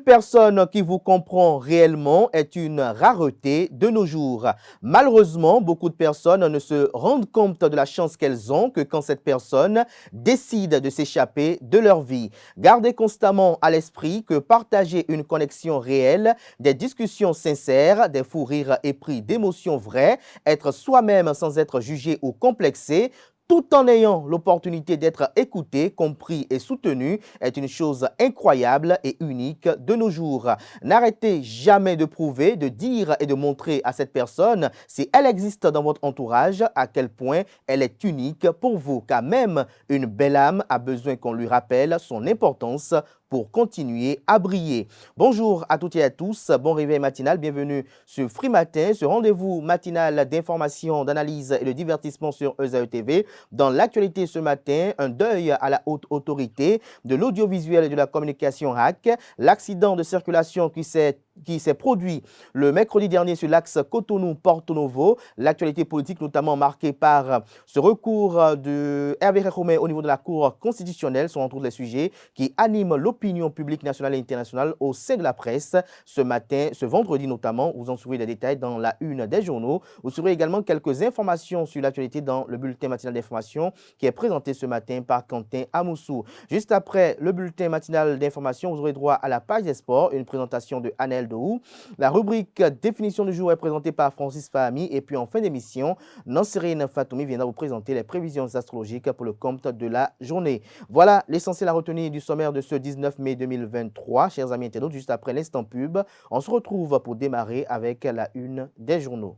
personne qui vous comprend réellement est une rareté de nos jours. Malheureusement, beaucoup de personnes ne se rendent compte de la chance qu'elles ont que quand cette personne décide de s'échapper de leur vie. Gardez constamment à l'esprit que partager une connexion réelle, des discussions sincères, des fous rires épris d'émotions vraies, être soi-même sans être jugé ou complexé, tout en ayant l'opportunité d'être écouté, compris et soutenu, est une chose incroyable et unique de nos jours. N'arrêtez jamais de prouver, de dire et de montrer à cette personne, si elle existe dans votre entourage, à quel point elle est unique pour vous, car même une belle âme a besoin qu'on lui rappelle son importance pour continuer à briller. Bonjour à toutes et à tous, bon réveil matinal, bienvenue sur Free Matin, ce rendez-vous matinal d'information, d'analyse et de divertissement sur ESAE TV. Dans l'actualité ce matin, un deuil à la haute autorité de l'audiovisuel et de la communication RAC, l'accident de circulation qui s'est produit le mercredi dernier sur l'axe Cotonou-Porto Novo, l'actualité politique notamment marquée par ce recours de Hervé Récomé au niveau de la Cour constitutionnelle sont entre autres les sujets qui animent l'opinion publique nationale et internationale au sein de la presse ce matin, ce vendredi notamment. Vous en saurez des détails dans la une des journaux. Vous saurez également quelques informations sur l'actualité dans le bulletin matinal d'information qui est présenté ce matin par Quentin Amoussou. Juste après le bulletin matinal d'information, vous aurez droit à la page des sports, une présentation de Anel Dohou. La rubrique définition du jour est présentée par Francis Fahami et puis en fin d'émission, Nansérine Fatoumi viendra vous présenter les prévisions astrologiques pour le compte de la journée. Voilà l'essentiel à retenir du sommaire de ce 19 mai 2023. Chers amis internautes, juste après l'instant pub, on se retrouve pour démarrer avec la une des journaux.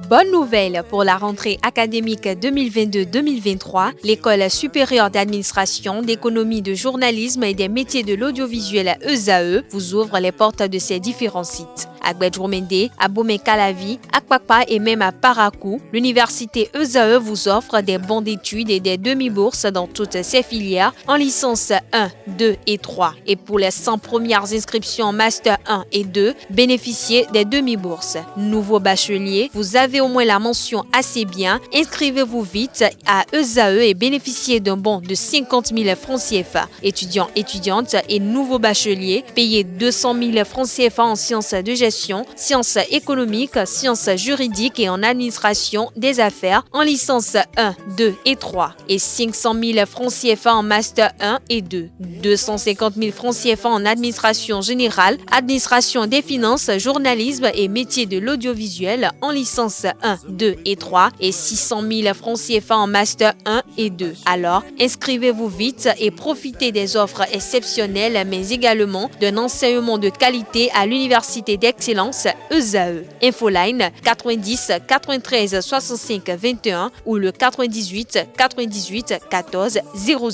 Bonne nouvelle pour la rentrée académique 2022-2023, l'École supérieure d'administration, d'économie, de journalisme et des métiers de l'audiovisuel ESAE vous ouvre les portes de ses différents sites. À Gbedjourmende, à Bomé-Calavi, à Kpakpa et même à Parakou, l'université ESAE vous offre des bons d'études et des demi-bourses dans toutes ses filières en licence 1, 2 et 3. Et pour les 100 premières inscriptions en master 1 et 2, bénéficiez des demi-bourses. Nouveau bachelier, vous avez au moins la mention assez bien, inscrivez-vous vite à ESAE et bénéficiez d'un bon de 50 000 francs CFA. Étudiants, étudiantes et nouveaux bacheliers, payez 200 000 francs CFA en sciences de gestion, sciences économiques, sciences juridiques et en administration des affaires en licence 1, 2 et 3 et 500 000 francs CFA en master 1 et 2, 250 000 francs CFA en administration générale, administration des finances, journalisme et métiers de l'audiovisuel en licence 1, 2 et 3 et 600 000 francs CFA en master 1 et 2. Alors, inscrivez-vous vite et profitez des offres exceptionnelles mais également d'un enseignement de qualité à l'université d'excellence ESAE. Infoline 90 93 65 21 ou le 98 98 14 00.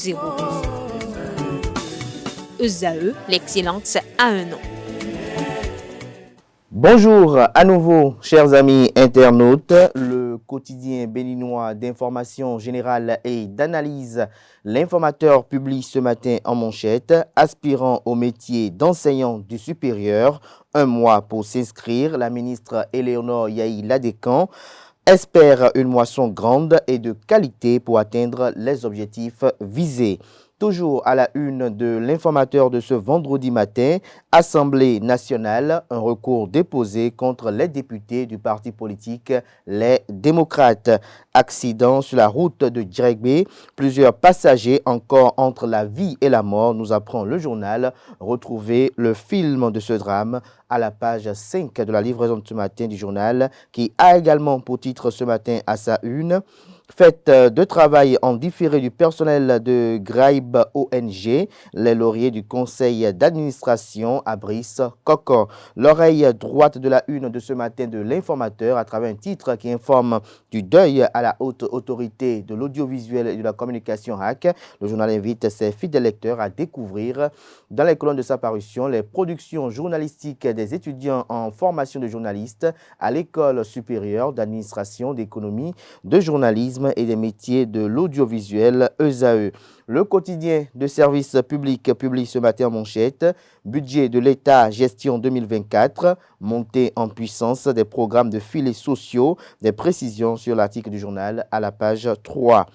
ESAE, l'excellence à un nom. Bonjour à nouveau, chers amis internautes. Le quotidien béninois d'information générale et d'analyse, l'informateur publie ce matin en manchette, aspirant au métier d'enseignant du supérieur, 1 mois pour s'inscrire. La ministre Éléonore Yahi Ladécan espère une moisson grande et de qualité pour atteindre les objectifs visés. Toujours à la une de l'informateur de ce vendredi matin, Assemblée nationale, un recours déposé contre les députés du parti politique Les Démocrates. Accident sur la route de Djeregbé, plusieurs passagers encore entre la vie et la mort, nous apprend le journal. Retrouvez le film de ce drame à la page 5 de la livraison de ce matin du journal, qui a également pour titre ce matin à sa une. Fête de travail en différé du personnel de Graib ONG, les lauriers du conseil d'administration à Brice Coco. L'oreille droite de la une de ce matin de l'informateur à travers un titre qui informe du deuil à la haute autorité de l'audiovisuel et de la communication RAC. Le journal invite ses fidèles lecteurs à découvrir dans les colonnes de sa parution les productions journalistiques des étudiants en formation de journalistes à l'École supérieure d'administration, d'économie, de journalisme et des métiers de l'audiovisuel ESAE. Le quotidien de service public publie ce matin en manchette « Budget de l'État, gestion 2024, montée en puissance des programmes de filets sociaux », des précisions sur l'article du journal à la page 3.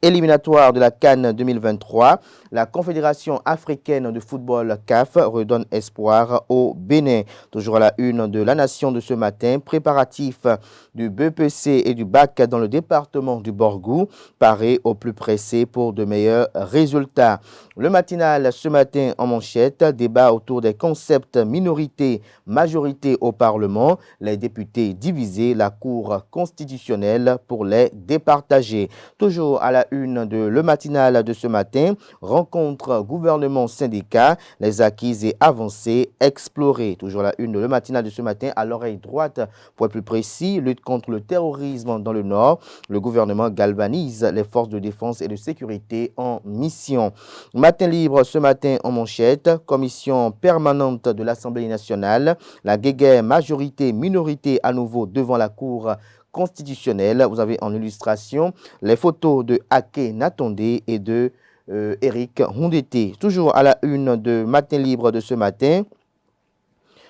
Éliminatoire de la CAN 2023, la Confédération africaine de football CAF redonne espoir au Bénin. Toujours à la une de la Nation de ce matin, préparatif du BPC et du BAC dans le département du Borgou, paraît au plus pressé pour de meilleurs résultats. Le matinal ce matin en manchette, débat autour des concepts minorité-majorité au Parlement, les députés divisés, la Cour constitutionnelle pour les départager. Toujours à la une de le matinal de ce matin, rencontre gouvernement-syndicat, les acquises et avancées explorées. Toujours la une de le matinal de ce matin, à l'oreille droite, pour être plus précis, lutte contre le terrorisme dans le Nord. Le gouvernement galvanise les forces de défense et de sécurité en mission. Matin libre ce matin en manchette, commission permanente de l'Assemblée nationale, la guéguerre majorité-minorité à nouveau devant la Cour constitutionnelle. Vous avez en illustration les photos de Ake Natondé et de Eric Hondete. Toujours à la une de Matin libre de ce matin.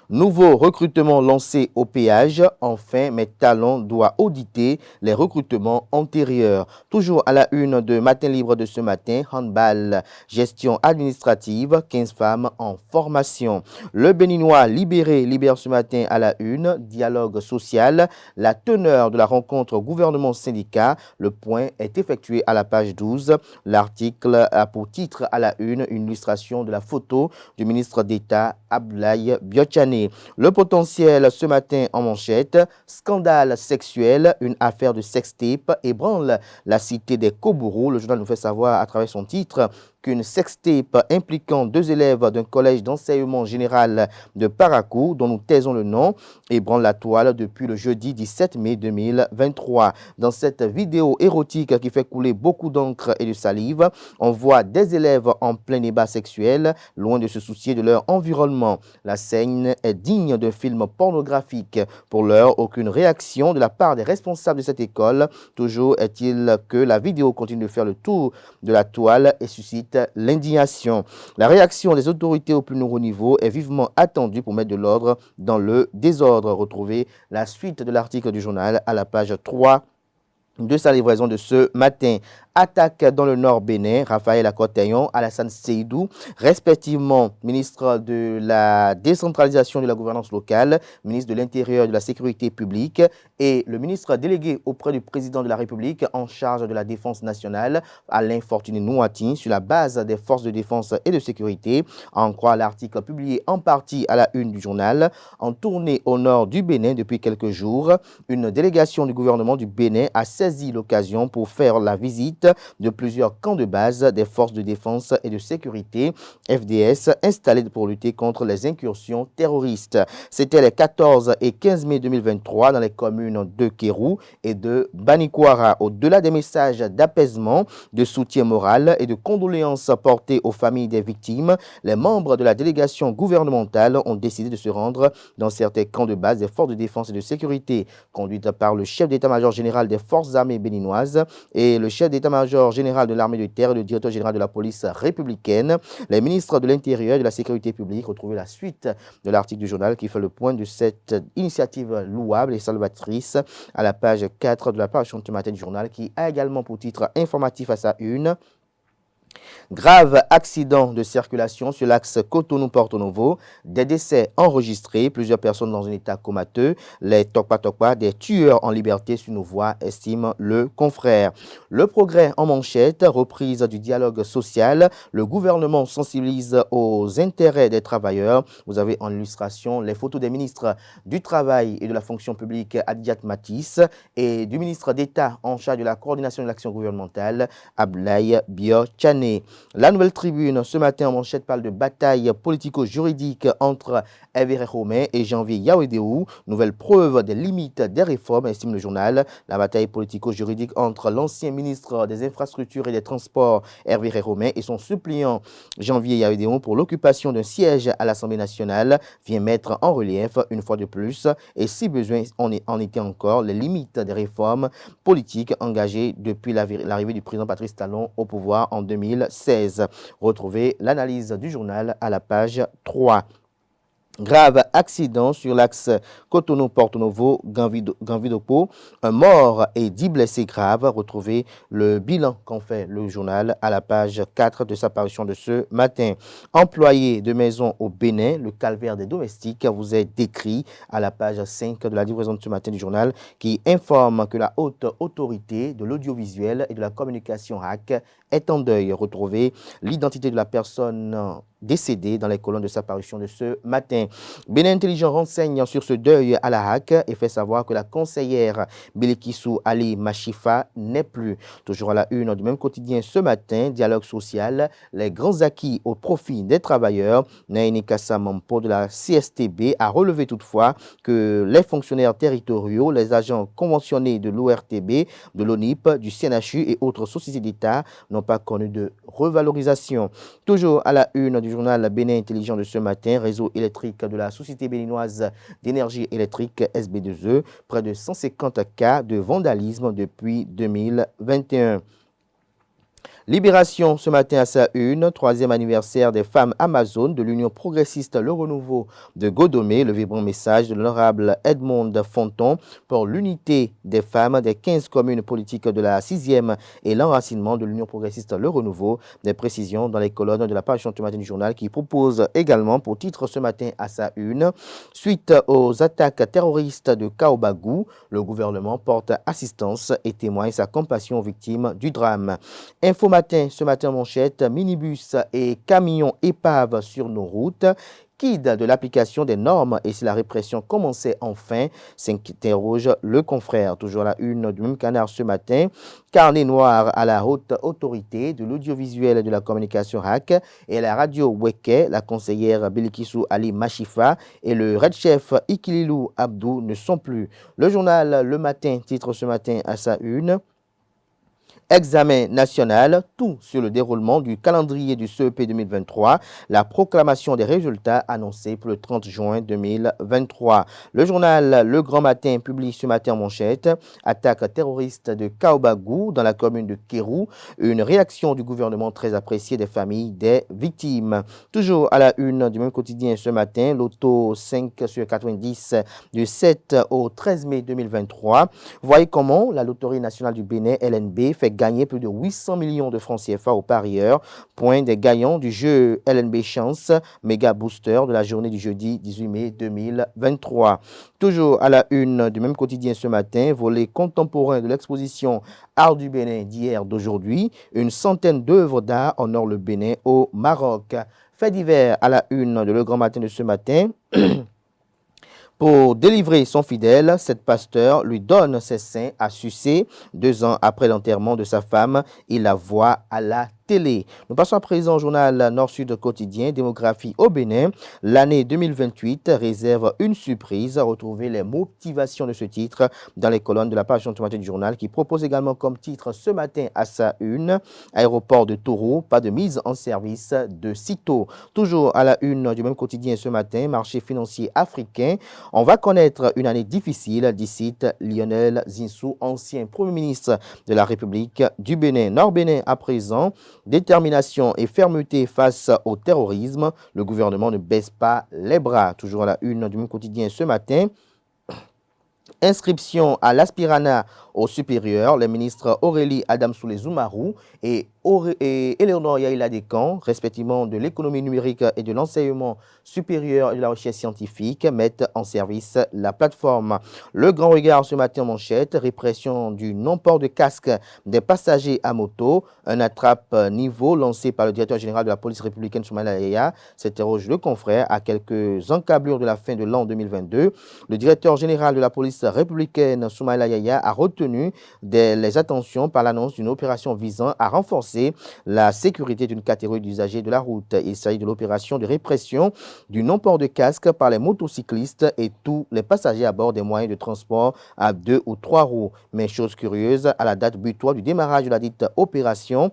Nouveau recrutement lancé au péage. Enfin, mes talents doit auditer les recrutements antérieurs. Toujours à la une de Matin libre de ce matin, handball, gestion administrative, 15 femmes en formation. Le Béninois libère ce matin à la une, dialogue social, la teneur de la rencontre gouvernement-syndicat. Le point est effectué à la page 12. L'article a pour titre à la une illustration de la photo du ministre d'État Abdoulaye Biotchane. Le potentiel ce matin en manchette, scandale sexuel, une affaire de sextape ébranle la cité des Kobourou. Le journal nous fait savoir à travers son titre qu'une sextape impliquant 2 élèves d'un collège d'enseignement général de Parakou, dont nous taisons le nom, ébranle la toile depuis le jeudi 17 mai 2023. Dans cette vidéo érotique qui fait couler beaucoup d'encre et de salive, on voit des élèves en plein débat sexuel, loin de se soucier de leur environnement. La scène est digne d'un film pornographique. Pour l'heure, aucune réaction de la part des responsables de cette école. Toujours est-il que la vidéo continue de faire le tour de la toile et suscite l'indignation. La réaction des autorités au plus haut niveau est vivement attendue pour mettre de l'ordre dans le désordre. Retrouvez la suite de l'article du journal à la page 3 de sa livraison de ce matin. Attaque dans le Nord Bénin, Raphaël Akotayon, Alassane Seydou, respectivement ministre de la décentralisation de la gouvernance locale, ministre de l'Intérieur et de la Sécurité publique et le ministre délégué auprès du président de la République en charge de la défense nationale, Alain Fortuné Nouati, sur la base des forces de défense et de sécurité, en croire l'article publié en partie à la une du journal. En tournée au nord du Bénin depuis quelques jours, une délégation du gouvernement du Bénin a saisi l'occasion pour faire la visite de plusieurs camps de base des forces de défense et de sécurité FDS installés pour lutter contre les incursions terroristes. C'était les 14 et 15 mai 2023 dans les communes de Kérou et de Banikwara. Au-delà des messages d'apaisement, de soutien moral et de condoléances portées aux familles des victimes, les membres de la délégation gouvernementale ont décidé de se rendre dans certains camps de base des forces de défense et de sécurité, conduites par le chef d'état-major général des forces armées béninoises et le chef d'état-major général de l'armée de terre et le directeur général de la police républicaine. Les ministres de l'Intérieur et de la Sécurité publique. Retrouvez la suite de l'article du journal qui fait le point de cette initiative louable et salvatrice à la page 4 de la parution de ce matin du journal qui a également pour titre informatif à sa une. Grave accident de circulation sur l'axe Cotonou-Porto Novo, des décès enregistrés, plusieurs personnes dans un état comateux, les Tokpa des tueurs en liberté sur nos voies, estime le confrère. Le progrès en manchette, reprise du dialogue social, le gouvernement sensibilise aux intérêts des travailleurs. Vous avez en illustration les photos des ministres du Travail et de la fonction publique Adiat Matisse et du ministre d'État en charge de la coordination de l'action gouvernementale Abdoulaye Biotchane. Bénin. La Nouvelle Tribune, ce matin en manchette, parle de bataille politico-juridique entre Hervé Romain et Janvier Yaoudéou. Nouvelle preuve des limites des réformes, estime le journal. La bataille politico-juridique entre l'ancien ministre des Infrastructures et des Transports, Hervé Romain, et son suppléant Janvier Yaoudéou pour l'occupation d'un siège à l'Assemblée nationale vient mettre en relief, une fois de plus, et si besoin en était encore, les limites des réformes politiques engagées depuis l'arrivée du président Patrice Talon au pouvoir en 2016. Retrouvez l'analyse du journal à la page 3. Grave accident sur l'axe Cotonou-Porto Novo, Ganvidopo. Un mort et 10 blessés graves. Retrouvez le bilan qu'en fait le journal à la page 4 de sa parution de ce matin. Employé de maison au Bénin, le calvaire des domestiques vous est décrit à la page 5 de la livraison de ce matin du journal qui informe que la haute autorité de l'audiovisuel et de la communication HAC est en deuil. Retrouvez l'identité de la personne décédée dans les colonnes de sa parution de ce matin. Bénin Intelligent renseigne sur ce deuil à la HAC et fait savoir que la conseillère Belikissou Ali Machifa n'est plus. Toujours à la une du même quotidien ce matin, dialogue social, les grands acquis au profit des travailleurs. Naini Kassa Mampo de la CSTB a relevé toutefois que les fonctionnaires territoriaux, les agents conventionnés de l'ORTB, de l'ONIP, du CNHU et autres sociétés d'État n'ont pas connu de revalorisation. Toujours à la une du journal Bénin Intelligent de ce matin, réseau électrique de la Société béninoise d'énergie électrique SB2E, près de 150 cas de vandalisme depuis 2021. Libération ce matin à sa une, 3e anniversaire des femmes Amazones de l'Union progressiste Le Renouveau de Godomé, le vibrant message de l'honorable Edmond Fonton pour l'unité des femmes des 15 communes politiques de la 6e et l'enracinement de l'Union progressiste Le Renouveau. Des précisions dans les colonnes de la page ce matin du journal qui propose également pour titre ce matin à sa une, suite aux attaques terroristes de Kaobagou, le gouvernement porte assistance et témoigne sa compassion aux victimes du drame. Info matin, ce matin manchette, minibus et camions épaves sur nos routes. Guide de l'application des normes et si la répression commençait enfin, s'interroge le confrère. Toujours à la une du même canard ce matin, carnet noir à la haute autorité de l'audiovisuel et de la communication HAC et à la radio Weke, la conseillère Belikissou Ali Machifa et le red chef Ikililou Abdou ne sont plus. Le journal Le Matin titre ce matin à sa une. Examen national, tout sur le déroulement du calendrier du CEP 2023, la proclamation des résultats annoncés pour le 30 juin 2023. Le journal Le Grand Matin publie ce matin en manchette, attaque terroriste de Kaobagou dans la commune de Kérou, une réaction du gouvernement très appréciée des familles des victimes. Toujours à la une du même quotidien ce matin, l'auto 5/90 du 7 au 13 mai 2023. Voyez comment la Loterie nationale du Bénin, LNB, fait gagner plus de 800 millions de francs CFA aux parieurs. Point des gagnants du jeu LNB Chance Méga Booster de la journée du jeudi 18 mai 2023. Toujours à la une du même quotidien ce matin, volet contemporain de l'exposition Art du Bénin d'hier d'aujourd'hui. Une centaine d'œuvres d'art honorent le Bénin au Maroc. Fait divers à la une de Le Grand Matin de ce matin. Pour délivrer son fidèle, cette pasteur lui donne ses seins à sucer. 2 ans après l'enterrement de sa femme, il la voit à la télé. Nous passons à présent au journal Nord-Sud quotidien, démographie au Bénin. L'année 2028 réserve une surprise. Retrouvez les motivations de ce titre dans les colonnes de la page ce matin du journal qui propose également comme titre ce matin à sa une, aéroport de Toro, pas de mise en service de sitôt. Toujours à la une du même quotidien ce matin, marché financier africain. On va connaître une année difficile, dit Lionel Zinsou, ancien Premier ministre de la République du Bénin. Nord-Bénin à présent. Détermination et fermeté face au terrorisme. Le gouvernement ne baisse pas les bras. Toujours à la une du même quotidien ce matin. Inscription à l'aspirana au supérieur, les ministres Aurélie Adamsoulé Zoumarou et Éléonore Yaïla Descamps, respectivement de l'économie numérique et de l'enseignement supérieur et de la recherche scientifique, mettent en service la plateforme. Le grand regard ce matin en manchette, répression du non-port de casque des passagers à moto, un attrape-niveau lancé par le directeur général de la police républicaine Soumaïla Yaya, s'interroge le confrère à quelques encablures de la fin de l'an 2022. Le directeur général de la police républicaine Soumaïla Yaya a retenu les attentions par l'annonce d'une opération visant à renforcer renforcer la sécurité d'une catégorie d'usagers de la route. Il s'agit de l'opération de répression du non-port de casque par les motocyclistes et tous les passagers à bord des moyens de transport à 2 ou 3 roues. Mais chose curieuse, à la date butoir du démarrage de la dite opération,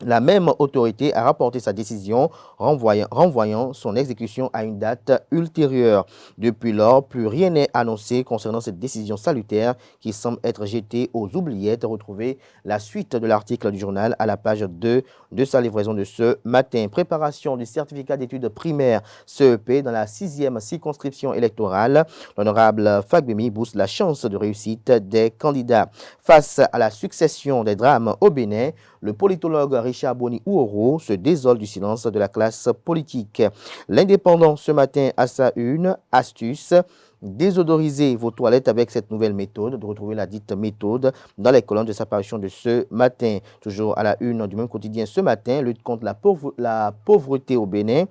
la même autorité a rapporté sa décision, renvoyant son exécution à une date ultérieure. Depuis lors, plus rien n'est annoncé concernant cette décision salutaire qui semble être jetée aux oubliettes. Retrouvez la suite de l'article du journal à la page 2 de sa livraison de ce matin. Préparation du certificat d'études primaires CEP dans la 6e circonscription électorale. L'honorable Fagbemi booste la chance de réussite des candidats. Face à la succession des drames au Bénin, le politologue Richard Boni Ouoro se désole du silence de la classe politique. L'Indépendant ce matin à sa une, astuce, désodorisez vos toilettes avec cette nouvelle méthode, de retrouver la dite méthode dans les colonnes de sa parution de ce matin. Toujours à la une du même quotidien ce matin, lutte contre la pauvreté au Bénin.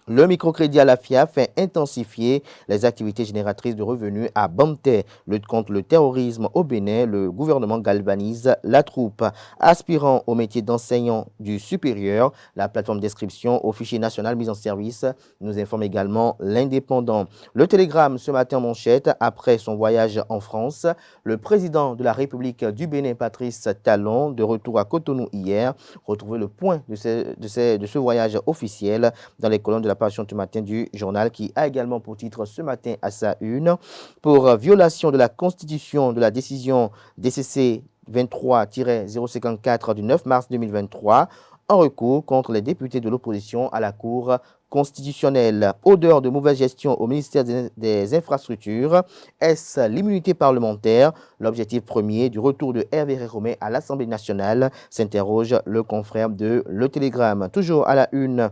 Le microcrédit à la FIA fait intensifier les activités génératrices de revenus à Banté. Lutte contre le terrorisme au Bénin, le gouvernement galvanise la troupe. Aspirant au métier d'enseignant du supérieur, la plateforme d'inscription au fichier national mise en service nous informe également l'Indépendant. Le Télégramme ce matin en manchette, après son voyage en France, le président de la République du Bénin, Patrice Talon, de retour à Cotonou hier, retrouvez le point de ce voyage officiel dans les colonnes de la parution ce matin du journal qui a également pour titre ce matin à sa une pour violation de la Constitution de la décision DCC 23-054 du 9 mars 2023 en recours contre les députés de l'opposition à la Cour constitutionnelle. Odeur de mauvaise gestion au ministère des Infrastructures. Est-ce l'immunité parlementaire? L'objectif premier du retour de Hervé Réromet à l'Assemblée nationale, s'interroge le confrère de Le Télégramme. Toujours à la une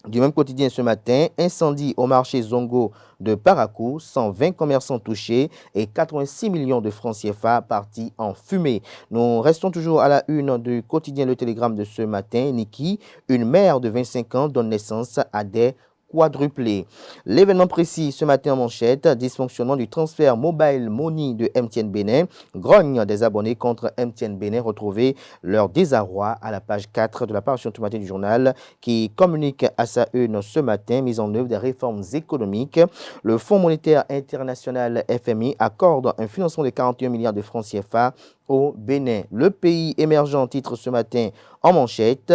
du même quotidien ce matin, incendie au marché Zongo de Parakou, 120 commerçants touchés et 86 millions de francs CFA partis en fumée. Nous restons toujours à la une du quotidien Le Télégramme de ce matin. Niki, une mère de 25 ans, donne naissance à des quadruplé. L'événement précis ce matin en manchette, dysfonctionnement du transfert mobile money de MTN Bénin, grogne des abonnés contre MTN Bénin, retrouvez leur désarroi à la page 4 de la parution ce matin du journal qui communique à sa une ce matin mise en œuvre des réformes économiques. Le Fonds monétaire international FMI accorde un financement de 41 milliards de francs CFA au Bénin. Le pays émergent titre ce matin en manchette.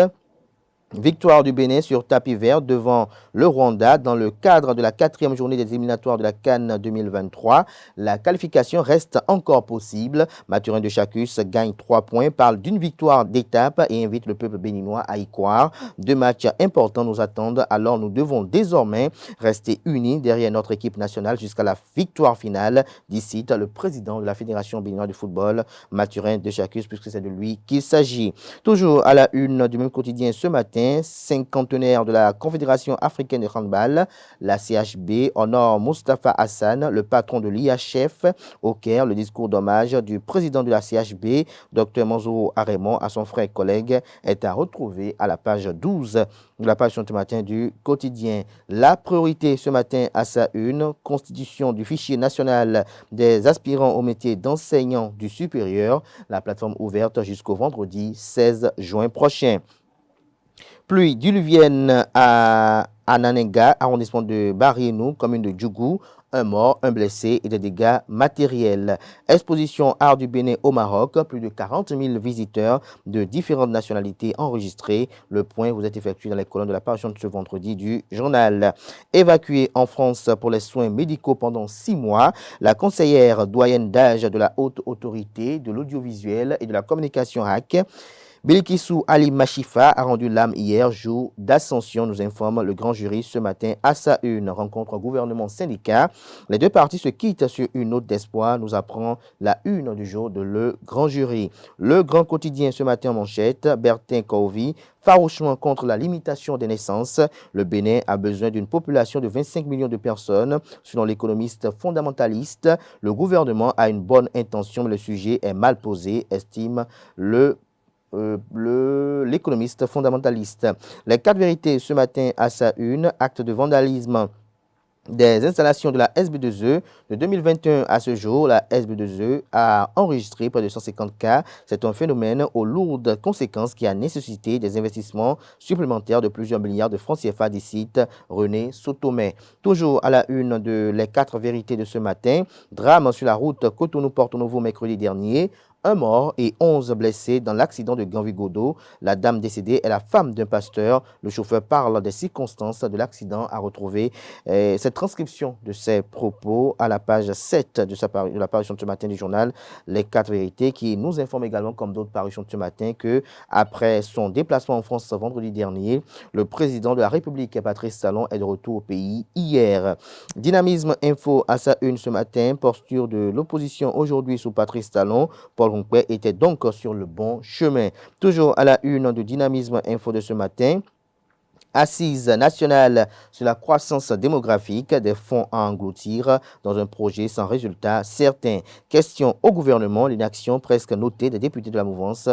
Victoire du Bénin sur tapis vert devant le Rwanda dans le cadre de la 4e journée des éliminatoires de la CAN 2023. La qualification reste encore possible. Mathurin de Chacus gagne 3 points, parle d'une victoire d'étape et invite le peuple béninois à y croire. 2 matchs importants nous attendent, alors nous devons désormais rester unis derrière notre équipe nationale jusqu'à la victoire finale, dit le président de la Fédération béninoise de football, Mathurin de Chacus, puisque c'est de lui qu'il s'agit. Toujours à la une du même quotidien ce matin, cinquantenaire de la Confédération africaine de handball, la CHB honore Moustapha Hassan, le patron de l'IHF au Caire. Le discours d'hommage du président de la CHB, Dr Mansour Arémon, à son frère et collègue, est à retrouver à la page 12 de la page ce matin du quotidien. La priorité ce matin à sa une, constitution du fichier national des aspirants au métier d'enseignant du supérieur, la plateforme ouverte jusqu'au vendredi 16 juin prochain. Pluie diluvienne à Nanenga, arrondissement de Barienou, commune de Djougou. Un mort, un blessé et des dégâts matériels. Exposition Art du Bénin au Maroc, plus de 40 000 visiteurs de différentes nationalités enregistrés. Le point vous est effectué dans les colonnes de la parution de ce vendredi du journal. Évacuée en France pour les soins médicaux pendant 6 mois, la conseillère doyenne d'âge de la Haute Autorité de l'Audiovisuel et de la Communication HAC, Bilkissou Ali Machifa a rendu l'âme hier, jour d'ascension, nous informe le grand jury ce matin à sa une. Rencontre gouvernement-syndicat. Les deux parties se quittent sur une note d'espoir, nous apprend la une du jour de le grand jury. Le grand quotidien ce matin en manchette, Bertin Kovi, farouchement contre la limitation des naissances. Le Bénin a besoin d'une population de 25 millions de personnes. Selon l'économiste fondamentaliste, le gouvernement a une bonne intention, mais le sujet est mal posé, estime l'économiste fondamentaliste. Les 4 vérités ce matin à sa une, acte de vandalisme des installations de la SB2E. De 2021 à ce jour, la SB2E a enregistré près de 150 cas. C'est un phénomène aux lourdes conséquences qui a nécessité des investissements supplémentaires de plusieurs milliards de francs CFA, cite René Sotomet. Toujours à la une de Les 4 vérités de ce matin, drame sur la route Cotonou-Porto Novo mercredi dernier. Un mort et 11 blessés dans l'accident de Ganvigodo. La dame décédée est la femme d'un pasteur. Le chauffeur parle des circonstances de l'accident à retrouver. Cette transcription de ses propos à la page 7 de la parution de ce matin du journal Les 4 vérités, qui nous informe également, comme d'autres parutions de ce matin, que après son déplacement en France vendredi dernier, le président de la République, Patrice Talon, est de retour au pays hier. Dynamisme Info à sa une ce matin, posture de l'opposition aujourd'hui sous Patrice Talon. Paul Ronquet était donc sur le bon chemin. Toujours à la une de Dynamisme Info de ce matin, assise nationale sur la croissance démographique, des fonds à engloutir dans un projet sans résultat certain. Question au gouvernement, l'inaction presque notée des députés de la mouvance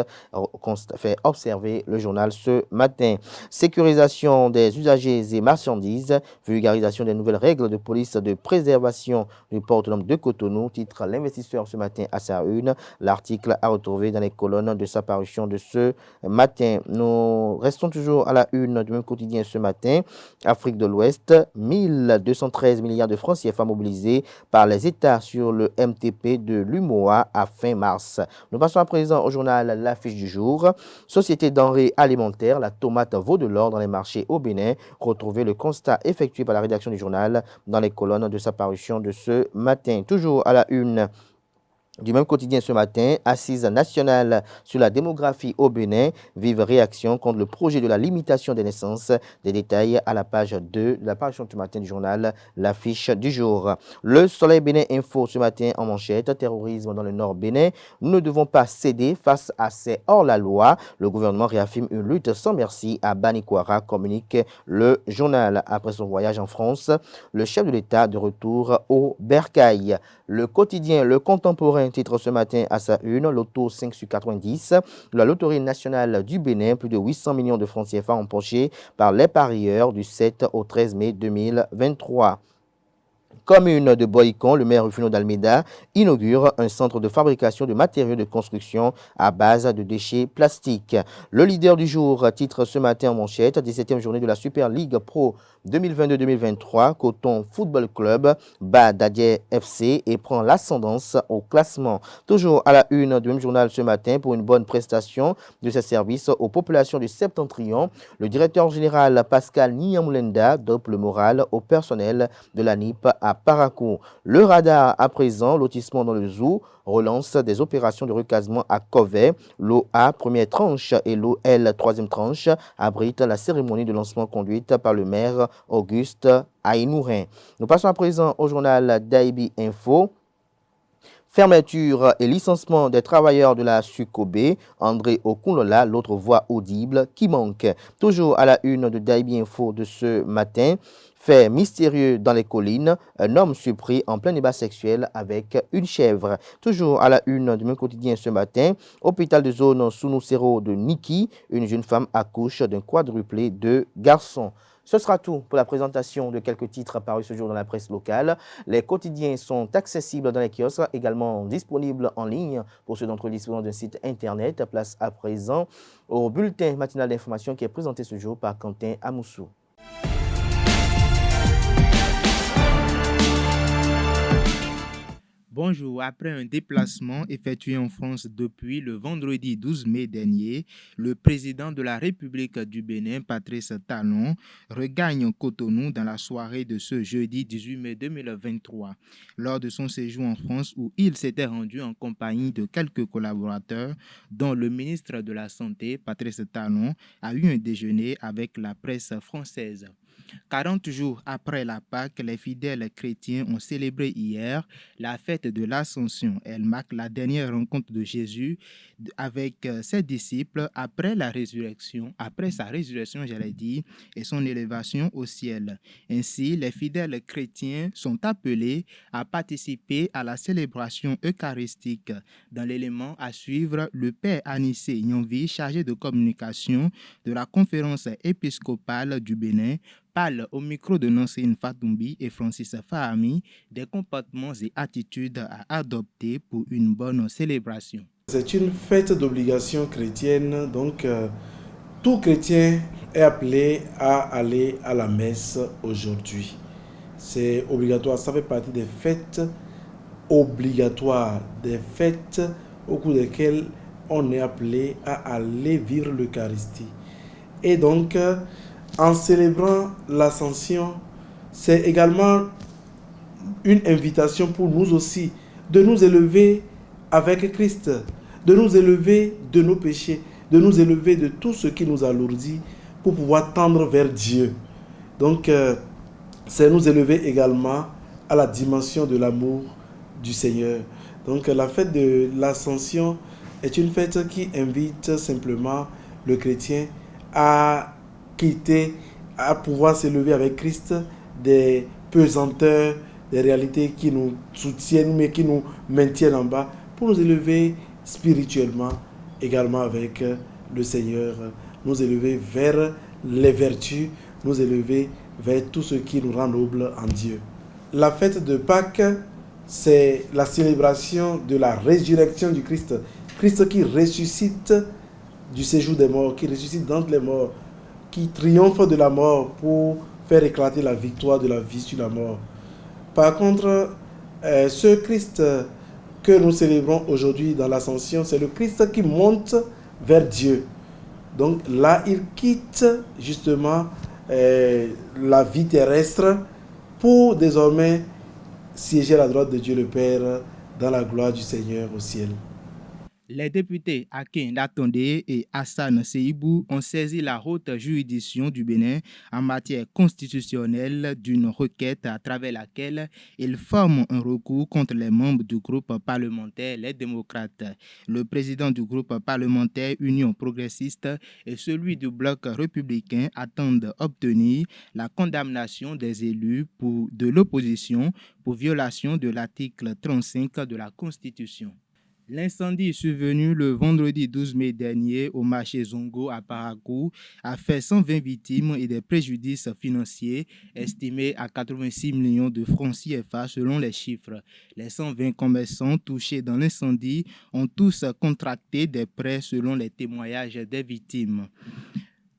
fait observer le journal ce matin. Sécurisation des usagers et marchandises, vulgarisation des nouvelles règles de police de préservation du port autonome de Cotonou, titre l'investisseur ce matin à sa une. L'article à retrouver dans les colonnes de sa parution de ce matin. Nous restons toujours à la une du même quotidien ce matin. Afrique de l'Ouest, 1213 milliards de francs CFA mobilisés par les États sur le MTP de l'UMOA à fin mars. Nous passons à présent au journal L'Affiche du jour. Société denrées alimentaires, la tomate vaut de l'or dans les marchés au Bénin. Retrouvez le constat effectué par la rédaction du journal dans les colonnes de sa parution de ce matin. Toujours à la une du même quotidien ce matin, assise nationale sur la démographie au Bénin, vive réaction contre le projet de la limitation des naissances. Des détails à la page 2 de la parution ce matin du journal L'Affiche du jour. Le Soleil Bénin Info ce matin en manchette, terrorisme dans le nord Bénin. Nous ne devons pas céder face à ces hors-la-loi. Le gouvernement réaffirme une lutte sans merci à Banikwara, communique le journal. Après son voyage en France, le chef de l'État de retour au Bercail. Le quotidien Le Contemporain titre ce matin à sa une, Loto 5 sur 90, la loterie nationale du Bénin, plus de 800 millions de francs CFA empochés par les parieurs du 7 au 13 mai 2023. Commune de Boïcon, le maire Rufino d'Almeida inaugure un centre de fabrication de matériaux de construction à base de déchets plastiques. Le leader du jour titre ce matin en manchette, 17e journée de la Super League Pro 2022-2023, Coton Football Club bat Dadier FC et prend l'ascendance au classement. Toujours à la une du même journal ce matin pour une bonne prestation de ses services aux populations du Septentrion. Le directeur général Pascal Niamoulenda dope le moral au personnel de la NIP à Parakou. Le radar à présent, lotissement dans le zoo, relance des opérations de recasement à Covet. L'OA première tranche et l'OL troisième tranche abritent la cérémonie de lancement conduite par le maire Auguste Aïnourin. Nous passons à présent au journal Daibi Info. Fermeture et licenciement des travailleurs de la Sukobe, André Okunlola, l'autre voix audible qui manque. Toujours à la une de Daibi Info de ce matin. Fait mystérieux dans les collines, un homme surpris en plein débat sexuel avec une chèvre. Toujours à la une du même quotidien ce matin, hôpital de zone Sunusero de Niki, une jeune femme accouche d'un quadruplé de garçons. Ce sera tout pour la présentation de quelques titres parus ce jour dans la presse locale. Les quotidiens sont accessibles dans les kiosques, également disponibles en ligne pour ceux d'entre eux disposant d'un site internet. Place à présent au bulletin matinal d'information qui est présenté ce jour par Quentin Amoussou. Bonjour, après un déplacement effectué en France depuis le vendredi 12 mai dernier, le président de la République du Bénin, Patrice Talon, regagne Cotonou dans la soirée de ce jeudi 18 mai 2023. Lors de son séjour en France où il s'était rendu en compagnie de quelques collaborateurs, dont le ministre de la Santé, Patrice Talon, a eu un déjeuner avec la presse française. 40 jours après la Pâque, les fidèles chrétiens ont célébré hier la fête de l'Ascension. Elle marque la dernière rencontre de Jésus avec ses disciples après sa résurrection, et son élévation au ciel. Ainsi, les fidèles chrétiens sont appelés à participer à la célébration eucharistique. Dans l'élément à suivre, le père Anissé Nyonvi, chargé de communication de la conférence épiscopale du Bénin, parle au micro de Nosrine Fatoumbi et Francis Fahami des comportements et attitudes à adopter pour une bonne célébration. C'est une fête d'obligation chrétienne, donc tout chrétien est appelé à aller à la messe aujourd'hui. C'est obligatoire, ça fait partie des fêtes obligatoires, des fêtes au cours desquelles on est appelé à aller vivre l'Eucharistie. Et donc, en célébrant l'Ascension, c'est également une invitation pour nous aussi de nous élever avec Christ, de nous élever de nos péchés, de nous élever de tout ce qui nous alourdit pour pouvoir tendre vers Dieu. Donc, c'est nous élever également à la dimension de l'amour du Seigneur. Donc, la fête de l'Ascension est une fête qui invite simplement le chrétien à quitter, à pouvoir s'élever avec Christ des pesanteurs, des réalités qui nous soutiennent mais qui nous maintiennent en bas, pour nous élever spirituellement également avec le Seigneur, nous élever vers les vertus, nous élever vers tout ce qui nous rend nobles en Dieu. La fête de Pâques, c'est la célébration de la résurrection du Christ. Christ qui ressuscite du séjour des morts, qui ressuscite d'entre les morts, qui triomphe de la mort pour faire éclater la victoire de la vie sur la mort. Par contre, ce Christ que nous célébrons aujourd'hui dans l'Ascension, c'est le Christ qui monte vers Dieu. Donc là, il quitte justement la vie terrestre pour désormais siéger à la droite de Dieu le Père dans la gloire du Seigneur au ciel. Les députés Akin Datondé et Hassan Seibou ont saisi la haute juridiction du Bénin en matière constitutionnelle d'une requête à travers laquelle ils forment un recours contre les membres du groupe parlementaire Les Démocrates. Le président du groupe parlementaire Union progressiste et celui du bloc républicain attendent obtenir la condamnation des élus de l'opposition pour violation de l'article 35 de la Constitution. L'incendie survenu le vendredi 12 mai dernier au marché Zongo à Parakou a fait 120 victimes et des préjudices financiers estimés à 86 millions de francs CFA selon les chiffres. Les 120 commerçants touchés dans l'incendie ont tous contracté des prêts selon les témoignages des victimes.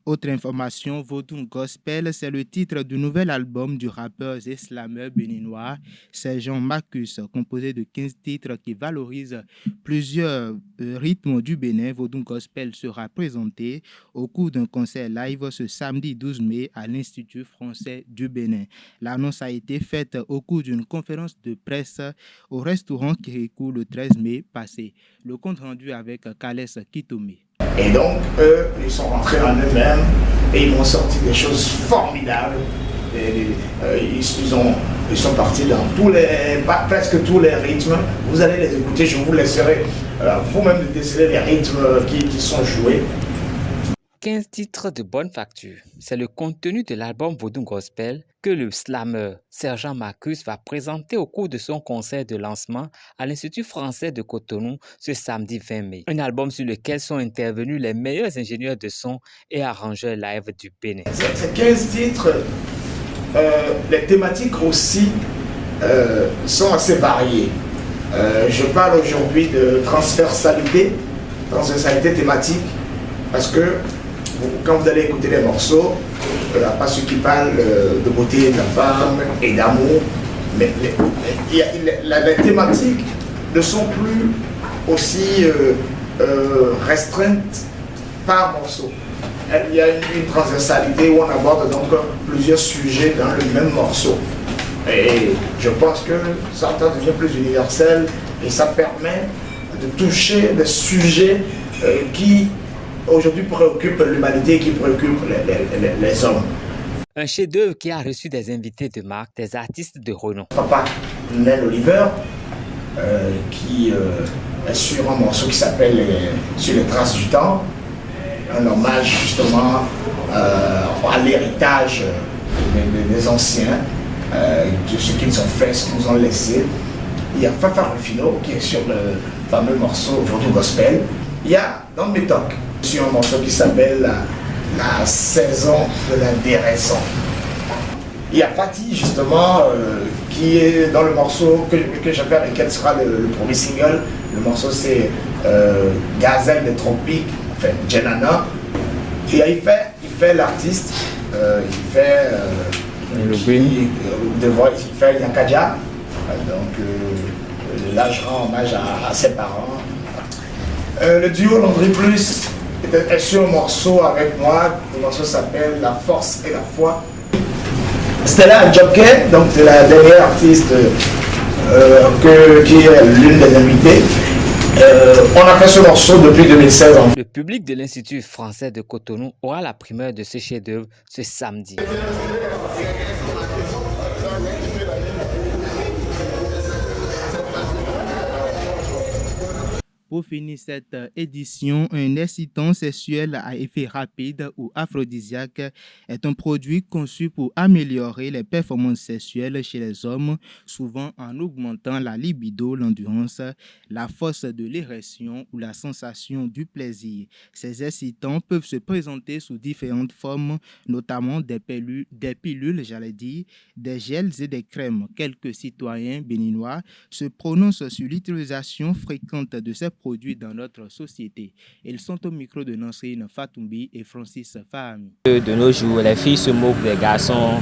Autre information, Vodun Gospel, c'est le titre du nouvel album du rappeur et slameur béninois Sergent Marcus, composé de 15 titres qui valorisent plusieurs rythmes du Bénin. Vodun Gospel sera présenté au cours d'un concert live ce samedi 12 mai à l'Institut français du Bénin. L'annonce a été faite au cours d'une conférence de presse au restaurant Kirikou le 13 mai passé. Le compte rendu avec Kales Kitomi. Et donc, eux, ils sont rentrés en eux-mêmes et ils m'ont sorti des choses formidables. Ils sont partis dans presque tous les rythmes. Vous allez les écouter, je vous laisserai vous-même déceler les rythmes qui sont joués. 15 titres de bonne facture. C'est le contenu de l'album Vodun Gospel que le slammer Sergent Marcus va présenter au cours de son concert de lancement à l'Institut français de Cotonou ce samedi 20 mai. Un album sur lequel sont intervenus les meilleurs ingénieurs de son et arrangeurs live du Bénin. Ces 15 titres, les thématiques aussi sont assez variées. Je parle aujourd'hui de transversalité thématique, parce que quand vous allez écouter les morceaux, pas ceux qui parlent de beauté de la femme et d'amour, mais les thématiques ne sont plus aussi restreintes par morceau. Il y a une transversalité où on aborde donc plusieurs sujets dans le même morceau. Et je pense que ça devient plus universel et ça permet de toucher des sujets qui aujourd'hui préoccupe l'humanité, qui préoccupe les hommes. Un chef-d'œuvre qui a reçu des invités de marque, des artistes de renom. Papa Nel Oliver, qui est sur un morceau qui s'appelle Sur les traces du temps, un hommage justement à l'héritage des anciens, de ce qu'ils ont fait, ce qu'ils nous ont laissé. Il y a Fafa Rufino qui est sur le fameux morceau Vodun Gospel. Il y a dans Métoc sur un morceau qui s'appelle la saison de la déraison. Il y a Fatih justement qui est dans le morceau que j'ai fait avec elle, sera le premier single. Le morceau c'est Gazelle des tropiques, enfin Jenana. Et il fait l'artiste, il fait il fait Yakadia. Donc là je rends hommage à ses parents. Le duo Landry Plus est sur un morceau avec moi. Le morceau s'appelle La Force et la Foi. Stella Jockey, donc c'est la dernière artiste qui est l'une des invitées. On a fait ce morceau depuis 2016. Le public de l'Institut français de Cotonou aura la primeur de ce chef-d'œuvre ce samedi. Pour finir cette édition, un excitant sexuel à effet rapide ou aphrodisiaque est un produit conçu pour améliorer les performances sexuelles chez les hommes, souvent en augmentant la libido, l'endurance, la force de l'érection ou la sensation du plaisir. Ces excitants peuvent se présenter sous différentes formes, notamment des pilules, des gels et des crèmes. Quelques citoyens béninois se prononcent sur l'utilisation fréquente de ces produits dans notre société. Ils sont au micro de Nansrine Fatoumbi et Francis Fahami. De nos jours, les filles se moquent des garçons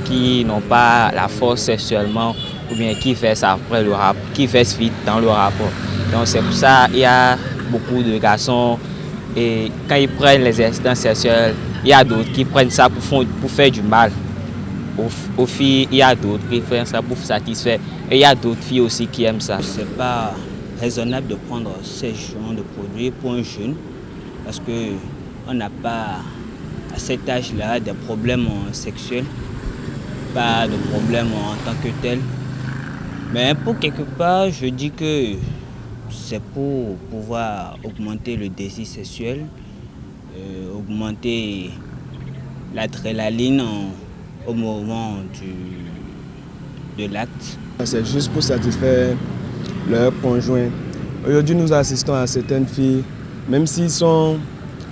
qui n'ont pas la force sexuellement ou bien qui fait ça après le rap, qui fait vite dans le rapport. Donc c'est pour ça qu'il y a beaucoup de garçons et quand ils prennent les excitants sexuels, il y a d'autres qui prennent ça pour faire du mal. Aux filles, il y a d'autres qui font ça pour satisfaire et il y a d'autres filles aussi qui aiment ça. C'est pas raisonnable de prendre ces genres de produits pour un jeune parce qu'on n'a pas à cet âge-là des problèmes sexuels, pas de problèmes en tant que tel. Mais pour quelque part, je dis que c'est pour pouvoir augmenter le désir sexuel, augmenter l'adrénaline au moment de l'acte. C'est juste pour satisfaire leur conjoint. Aujourd'hui, nous assistons à certaines filles, même s'ils sont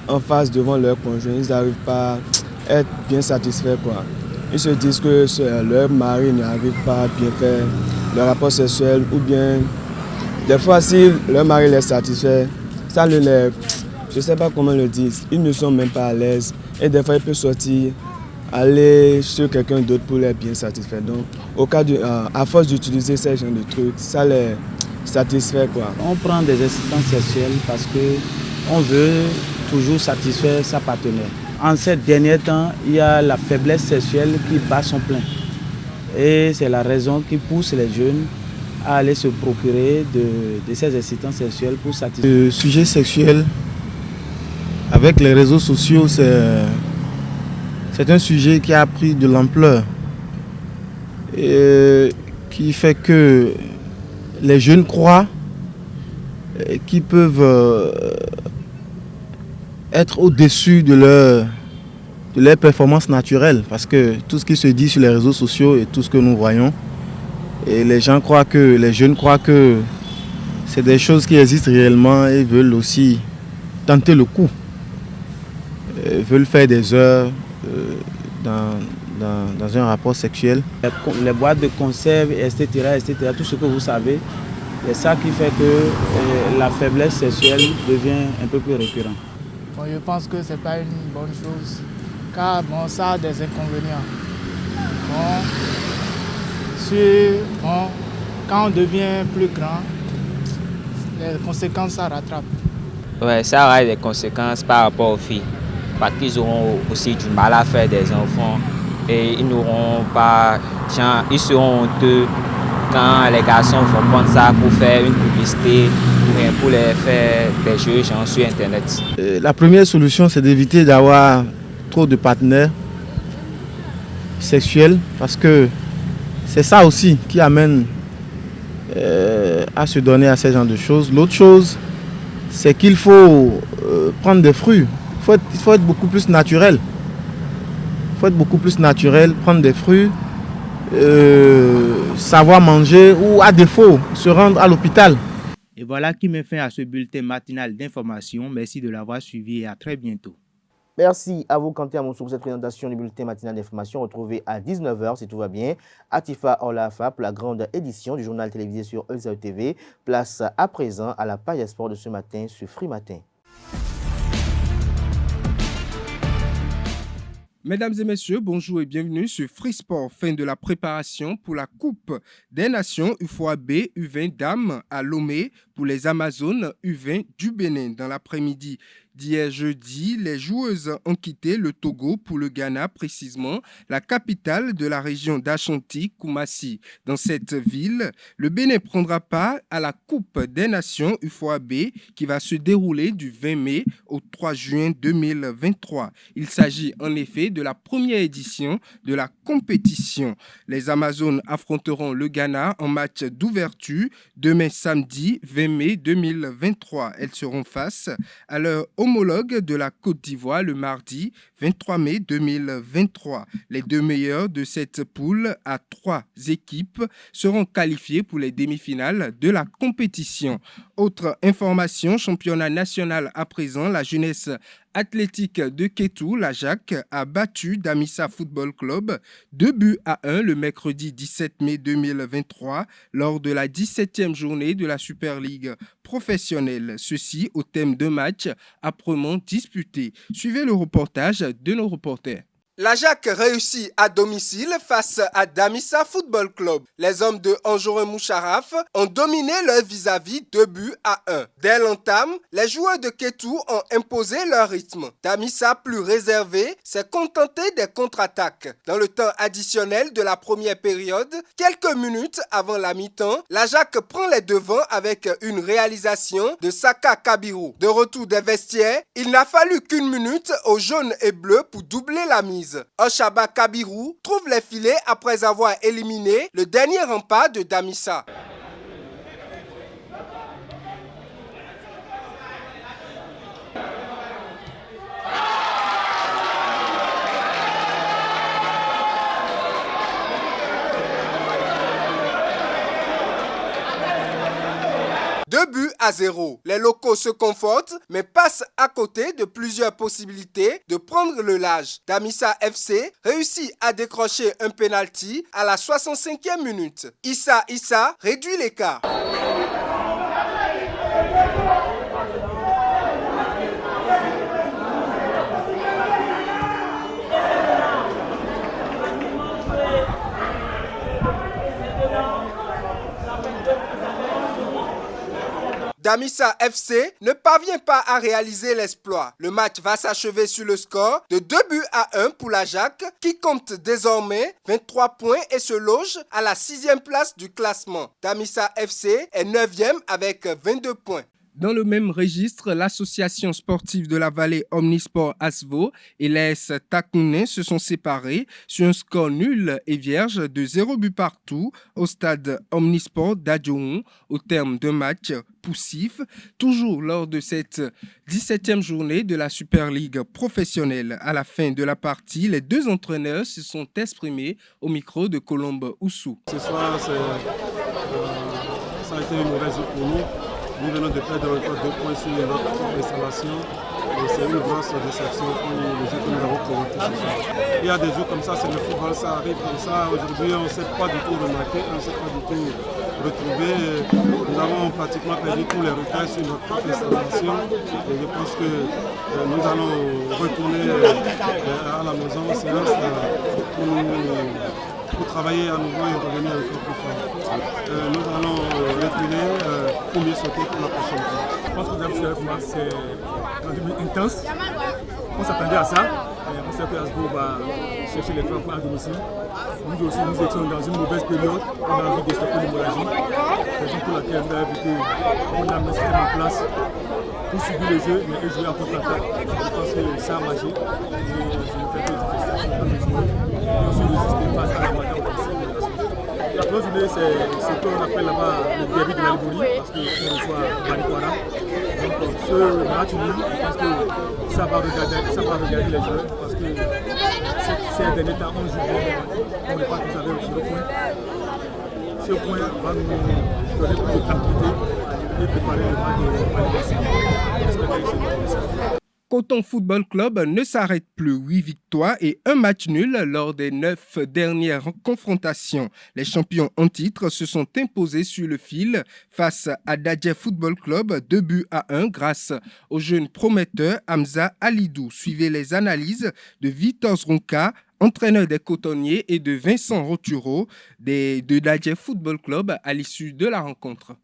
en face devant leur conjoint, ils n'arrivent pas à être bien satisfaits, quoi. Ils se disent que leur mari n'arrive pas à bien faire le rapport sexuel ou bien des fois si leur mari les satisfait, ça ne les... Je ne sais pas comment le dire, ils ne sont même pas à l'aise et des fois ils peuvent sortir, aller sur quelqu'un d'autre pour les bien satisfaire. Donc au cas à force d'utiliser ces genres de trucs, ça les satisfait, quoi. On prend des excitants sexuels parce qu'on veut toujours satisfaire sa partenaire. En ces derniers temps, il y a la faiblesse sexuelle qui bat son plein. Et c'est la raison qui pousse les jeunes à aller se procurer de ces excitants sexuels pour satisfaire. Le sujet sexuel, avec les réseaux sociaux, c'est un sujet qui a pris de l'ampleur et qui fait que les jeunes croient qu'ils peuvent être au-dessus de leur performance naturelle, parce que tout ce qui se dit sur les réseaux sociaux et tout ce que nous voyons, et les jeunes croient que c'est des choses qui existent réellement et veulent aussi tenter le coup, veulent faire des heures dans un rapport sexuel. Les boîtes de conserve, etc., tout ce que vous savez, c'est ça qui fait que la faiblesse sexuelle devient un peu plus récurrente. Bon, je pense que ce n'est pas une bonne chose, car bon, ça a des inconvénients. Quand on devient plus grand, les conséquences, ça rattrape. Ouais, ça aura des conséquences par rapport aux filles, parce qu'ils auront aussi du mal à faire des enfants et ils n'auront pas, ils seront honteux quand les garçons vont prendre ça pour faire une publicité ou bien pour les faire des jeux genre sur Internet. La première solution, c'est d'éviter d'avoir trop de partenaires sexuels, parce que c'est ça aussi qui amène à se donner à ce genre de choses. L'autre chose, c'est qu'il faut prendre des fruits. Il faut être beaucoup plus naturel. Il faut être beaucoup plus naturel, prendre des fruits, savoir manger ou à défaut se rendre à l'hôpital. Et voilà qui met fin à ce bulletin matinal d'information. Merci de l'avoir suivi et à très bientôt. Merci à vous, Kanté Amoussou, pour cette présentation du bulletin matinal d'information retrouvé à 19h, si tout va bien, à Tifa Olafa pour la grande édition du journal télévisé sur EZAO TV. Place à présent à la page sport de ce matin sur Free Matin. Mesdames et messieurs, bonjour et bienvenue sur Free Sport. Fin de la préparation pour la Coupe des Nations UFOA-B U20 Dames à Lomé pour les Amazones U20 du Bénin. Dans l'après-midi d'hier jeudi, les joueuses ont quitté le Togo pour le Ghana, précisément la capitale de la région d'Ashanti, Koumassi. Dans cette ville, le Bénin prendra part à la Coupe des Nations UFOA-B qui va se dérouler du 20 mai au 3 juin 2023. Il s'agit en effet de la première édition de la compétition. Les Amazones affronteront le Ghana en match d'ouverture demain samedi 20 mai 2023. Elles seront face à leur homologue de la Côte d'Ivoire le mardi 23 mai 2023. Les deux meilleurs de cette poule à 3 équipes seront qualifiés pour les demi-finales de la compétition. Autre information, championnat national à présent, la jeunesse athlétique de Kétou, la Jacques, a battu Damissa Football Club 2-1 le mercredi 17 mai 2023 lors de la 17e journée de la Super League professionnelle. Ceci au thème de match âprement disputé. Suivez le reportage de nos reporters. La Jacques réussit à domicile face à Damissa Football Club. Les hommes de Anjorin Moucharaf ont dominé leur vis-à-vis 2-1. Dès l'entame, les joueurs de Kétou ont imposé leur rythme. Damissa, plus réservé, s'est contenté des contre-attaques. Dans le temps additionnel de la première période, quelques minutes avant la mi-temps, la Jacques prend les devants avec une réalisation de Saka Kabiru. De retour des vestiaires, il n'a fallu qu'une minute aux jaunes et bleus pour doubler la mise. Oshaba Kabiru trouve les filets après avoir éliminé le dernier rempart de Damissa. Deux buts à 0. Les locaux se confortent, mais passent à côté de plusieurs possibilités de prendre le large. Damissa FC réussit à décrocher un penalty à la 65e minute. Issa réduit l'écart. Damissa FC ne parvient pas à réaliser l'exploit. Le match va s'achever sur le score de 2-1 pour la Jacques qui compte désormais 23 points et se loge à la 6e place du classement. Damissa FC est 9e avec 22 points. Dans le même registre, l'association sportive de la vallée Omnisport Asvo et l'AS Takouné se sont séparés sur un score nul et vierge de 0 but partout au stade Omnisport d'Adjoun au terme d'un match poussif, toujours lors de cette 17e journée de la Super League professionnelle. À la fin de la partie, les deux entraîneurs se sont exprimés au micro de Colombe Oussou. Ce soir, ça a été une mauvaise journée pour nous. Nous venons de perdre encore 2 points sur notre installation et c'est une grosse déception pour les jeux que nous avons présentés ce soir. Il y a des jours comme ça, c'est le football, ça arrive comme ça. Aujourd'hui, on ne s'est pas du tout remarqué, on ne s'est pas du tout retrouvé. Nous avons pratiquement perdu tous les repères sur notre propre installation et je pense que nous allons retourner à la maison en séance pour travailler à nouveau et revenir encore plus fort. Nous allons retourner pour mieux sauter pour la prochaine fois. Je pense que c'est intense. On s'attendait à ça. On sait que Asbo va chercher les 3 points à domicile. Nous aussi, nous étions dans une mauvaise période. On a envie de stopper l'hémorragie. C'est juste pour laquelle on a mis le système en place pour subir le jeu, mais jouer en contre-attaque. Je pense que ça a marché. Je me fais des félicitations dans les joueurs. Et aussi résister face à la manière offensive. La première journée, c'est ce qu'on appelle là-bas le derby de la Liborie, parce qu'on reçoit Manikwara. Donc ce match, je pense que ça va regarder les joueurs, parce que ces derniers temps, on joue bien, on n'est pas tous avec sur le point. Ce point va nous donner plus de tranquillité et préparer le match de l'anniversaire. Coton Football Club ne s'arrête plus. 8 victoires et 1 match nul lors des 9 dernières confrontations. Les champions en titre se sont imposés sur le fil face à Dadje Football Club, 2-1 grâce au jeune prometteur Hamza Alidou. Suivez les analyses de Victor Zronka, entraîneur des Cotonniers, et de Vincent Roturo de Dadje Football Club à l'issue de la rencontre.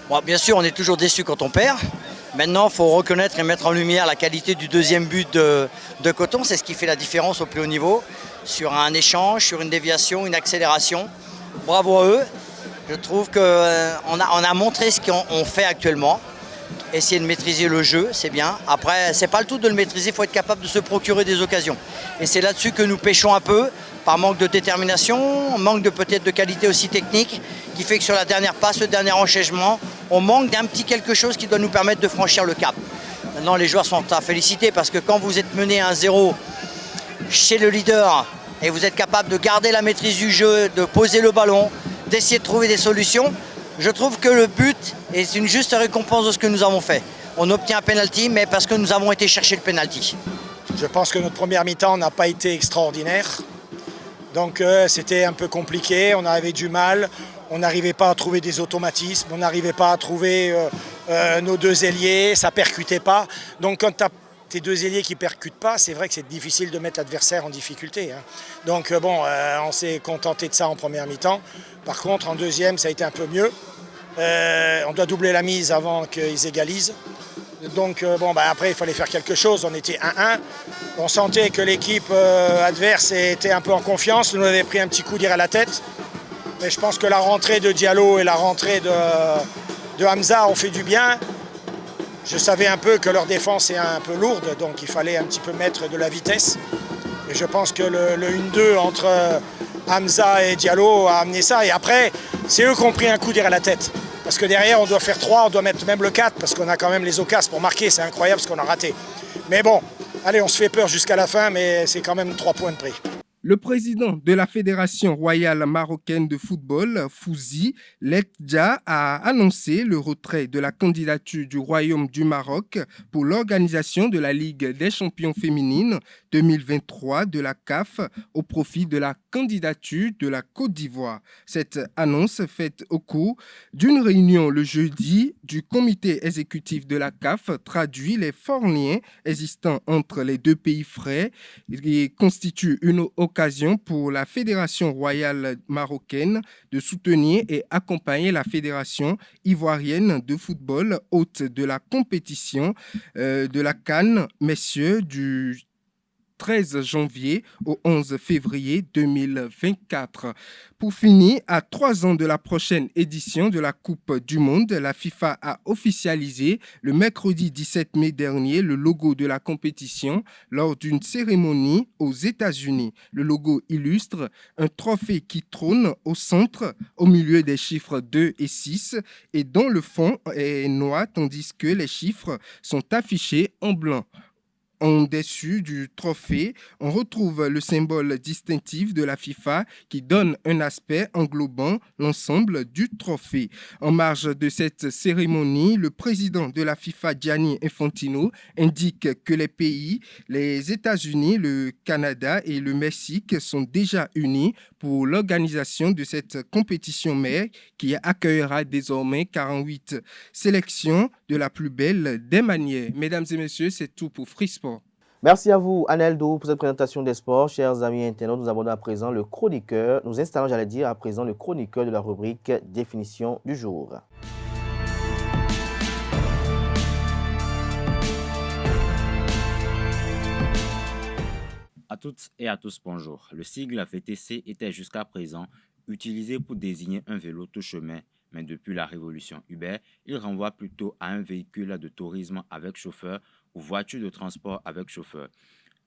Bon, bien sûr, on est toujours déçu quand on perd. Maintenant, il faut reconnaître et mettre en lumière la qualité du deuxième but de Coton. C'est ce qui fait la différence au plus haut niveau. Sur un échange, sur une déviation, une accélération. Bravo à eux. Je trouve qu'on a montré ce qu'on fait actuellement. Essayer de maîtriser le jeu, c'est bien. Après, c'est pas le tout de le maîtriser, il faut être capable de se procurer des occasions. Et c'est là-dessus que nous pêchons un peu, par manque de détermination, manque de peut-être de qualité aussi technique, qui fait que sur la dernière passe, le dernier enchaînement, on manque d'un petit quelque chose qui doit nous permettre de franchir le cap. Maintenant, les joueurs sont à féliciter parce que quand vous êtes mené à 1-0 chez le leader et vous êtes capable de garder la maîtrise du jeu, de poser le ballon, d'essayer de trouver des solutions, je trouve que le but est une juste récompense de ce que nous avons fait. On obtient un penalty, mais parce que nous avons été chercher le penalty. Je pense que notre première mi-temps n'a pas été extraordinaire. Donc c'était un peu compliqué, on avait du mal, on n'arrivait pas à trouver des automatismes, on n'arrivait pas à trouver nos deux ailiers, ça ne percutait pas. Donc quand tu as tes deux ailiers qui ne percutent pas, c'est vrai que c'est difficile de mettre l'adversaire en difficulté. Hein. Donc bon, on s'est contenté de ça en première mi-temps. Par contre, en deuxième, ça a été un peu mieux. On doit doubler la mise avant qu'ils égalisent. Donc bon, après, il fallait faire quelque chose. On était 1-1. On sentait que l'équipe adverse était un peu en confiance. Nous avait pris un petit coup d'ir à la tête. Mais je pense que la rentrée de Diallo et la rentrée de Hamza ont fait du bien. Je savais un peu que leur défense est un peu lourde, donc il fallait un petit peu mettre de la vitesse. Et je pense que le 1-2 entre Hamza et Diallo a amené ça. Et après, c'est eux qui ont pris un coup d'ir à la tête. Parce que derrière, on doit faire 3, on doit mettre même le 4, parce qu'on a quand même les occasions pour marquer. C'est incroyable ce qu'on a raté. Mais bon, allez, on se fait peur jusqu'à la fin, mais c'est quand même 3 points de prix. Le président de la Fédération royale marocaine de football, Fouzi Lekdja, a annoncé le retrait de la candidature du Royaume du Maroc pour l'organisation de la Ligue des champions féminines 2023 de la CAF au profit de la candidature de la Côte d'Ivoire. Cette annonce faite au cours d'une réunion le jeudi du comité exécutif de la CAF traduit les forts liens existants entre les deux pays frères et constitue une occasion pour la Fédération royale marocaine de soutenir et accompagner la Fédération ivoirienne de football, hôte de la compétition de la CAN, messieurs, du 13 janvier au 11 février 2024. Pour finir, à 3 ans de la prochaine édition de la Coupe du Monde, la FIFA a officialisé le mercredi 17 mai dernier le logo de la compétition lors d'une cérémonie aux États-Unis. Le logo illustre un trophée qui trône au centre, au milieu des chiffres 2 et 6, et dont le fond est noir, tandis que les chiffres sont affichés en blanc. En dessus du trophée, on retrouve le symbole distinctif de la FIFA qui donne un aspect englobant l'ensemble du trophée. En marge de cette cérémonie, le président de la FIFA, Gianni Infantino, indique que les pays, les États-Unis, le Canada et le Mexique sont déjà unis pour l'organisation de cette compétition mère qui accueillera désormais 48 sélections de la plus belle des manières. Mesdames et messieurs, c'est tout pour Free Sport. Merci à vous, Aneldo, pour cette présentation des sports. Chers amis internautes, nous abordons à présent le chroniqueur. Nous installons, j'allais dire, à présent le chroniqueur de la rubrique Définition du jour. À toutes et à tous, bonjour. Le sigle VTC était jusqu'à présent utilisé pour désigner un vélo tout-chemin, mais depuis la révolution Uber, il renvoie plutôt à un véhicule de tourisme avec chauffeur ou voiture de transport avec chauffeur.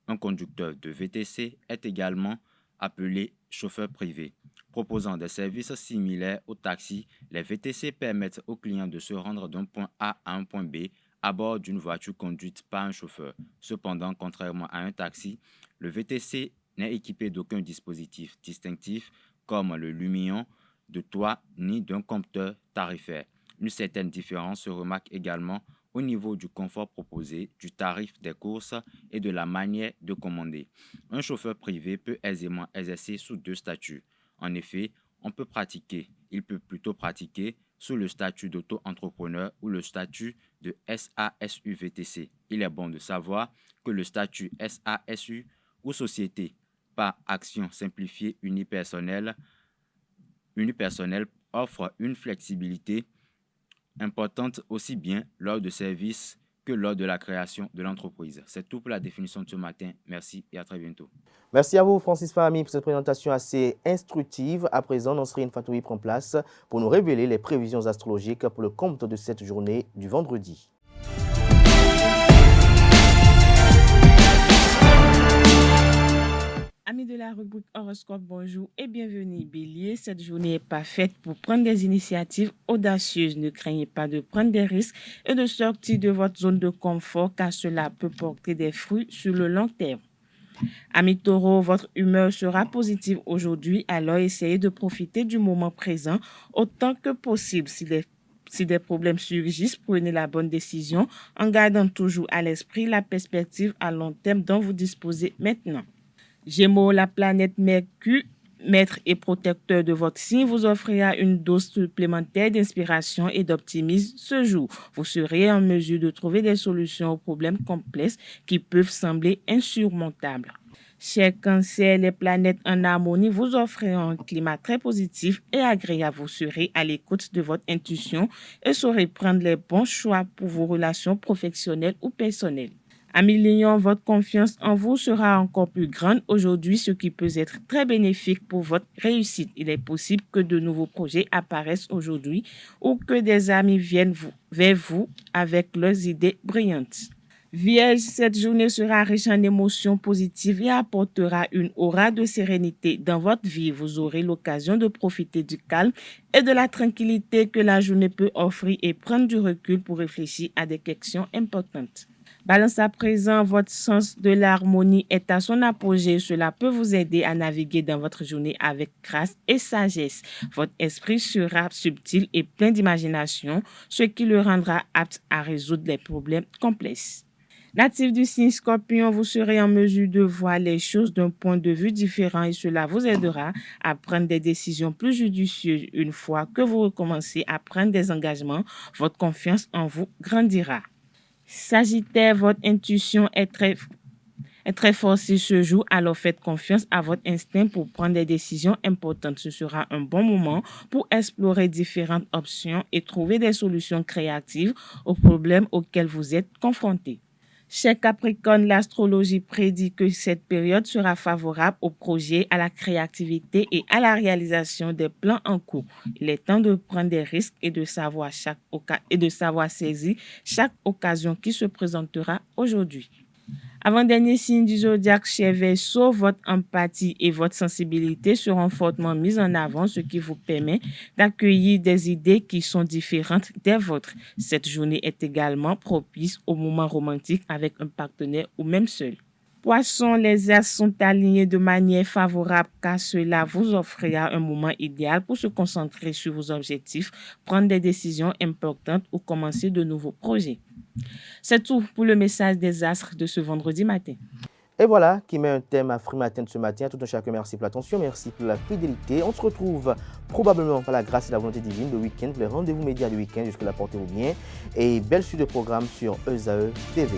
Un conducteur de VTC est également appelé chauffeur privé. Proposant des services similaires aux taxis, les VTC permettent aux clients de se rendre d'un point A à un point B à bord d'une voiture conduite par un chauffeur. Cependant, contrairement à un taxi, le VTC n'est équipé d'aucun dispositif distinctif comme le lumignon de toit ni d'un compteur tarifaire. Une certaine différence se remarque également au niveau du confort proposé, du tarif des courses et de la manière de commander. Un chauffeur privé peut aisément exercer sous deux statuts. En effet, il peut plutôt pratiquer sous le statut d'auto-entrepreneur ou le statut de SASU-VTC. Il est bon de savoir que le statut SASU ou société par action simplifiée unipersonnelle offre une flexibilité importante aussi bien lors de services que lors de la création de l'entreprise. C'est tout pour la définition de ce matin. Merci et à très bientôt. Merci à vous, Francis Fahmi, pour cette présentation assez instructive. À présent, Nosrine Fatoui prend place pour nous révéler les prévisions astrologiques pour le compte de cette journée du vendredi. Amis de la rubrique Horoscope, bonjour et bienvenue. Bélier, cette journée est parfaite pour prendre des initiatives audacieuses. Ne craignez pas de prendre des risques et de sortir de votre zone de confort car cela peut porter des fruits sur le long terme. Amis Taureau, votre humeur sera positive aujourd'hui, alors essayez de profiter du moment présent autant que possible. Si des problèmes surgissent, prenez la bonne décision en gardant toujours à l'esprit la perspective à long terme dont vous disposez maintenant. Gémeaux, la planète Mercure, maître et protecteur de votre signe, vous offrira une dose supplémentaire d'inspiration et d'optimisme ce jour. Vous serez en mesure de trouver des solutions aux problèmes complexes qui peuvent sembler insurmontables. Chers Cancer, les planètes en harmonie vous offriront un climat très positif et agréable. Vous serez à l'écoute de votre intuition et saurez prendre les bons choix pour vos relations professionnelles ou personnelles. Amis Lion, votre confiance en vous sera encore plus grande aujourd'hui, ce qui peut être très bénéfique pour votre réussite. Il est possible que de nouveaux projets apparaissent aujourd'hui ou que des amis viennent vers vous avec leurs idées brillantes. Vierge, cette journée sera riche en émotions positives et apportera une aura de sérénité dans votre vie. Vous aurez l'occasion de profiter du calme et de la tranquillité que la journée peut offrir et prendre du recul pour réfléchir à des questions importantes. Balance à présent, votre sens de l'harmonie est à son apogée. Cela peut vous aider à naviguer dans votre journée avec grâce et sagesse. Votre esprit sera subtil et plein d'imagination, ce qui le rendra apte à résoudre les problèmes complexes. Natif du signe Scorpion, vous serez en mesure de voir les choses d'un point de vue différent et cela vous aidera à prendre des décisions plus judicieuses. Une fois que vous recommencez à prendre des engagements, votre confiance en vous grandira. Sagittaire, votre intuition est très forcée ce jour, alors faites confiance à votre instinct pour prendre des décisions importantes. Ce sera un bon moment pour explorer différentes options et trouver des solutions créatives aux problèmes auxquels vous êtes confrontés. Chez Capricorne, l'astrologie prédit que cette période sera favorable aux projets, à la créativité et à la réalisation des plans en cours. Il est temps de prendre des risques et de savoir saisir chaque occasion qui se présentera aujourd'hui. Avant-dernier signe du zodiaque chez Verseau, votre empathie et votre sensibilité seront fortement mises en avant, ce qui vous permet d'accueillir des idées qui sont différentes des vôtres. Cette journée est également propice aux moments romantiques avec un partenaire ou même seul. Poissons, les astres sont alignés de manière favorable car cela vous offrira un moment idéal pour se concentrer sur vos objectifs, prendre des décisions importantes ou commencer de nouveaux projets. C'est tout pour le message des astres de ce vendredi matin. Et voilà qui met un thème à Free Matin de ce matin. Tout un chacun, merci pour l'attention, merci pour la fidélité. On se retrouve probablement par la grâce et la volonté divine le week-end, les rendez-vous médias du week-end, jusque-là portez-vous bien. Et belle suite de programmes sur ESAE TV.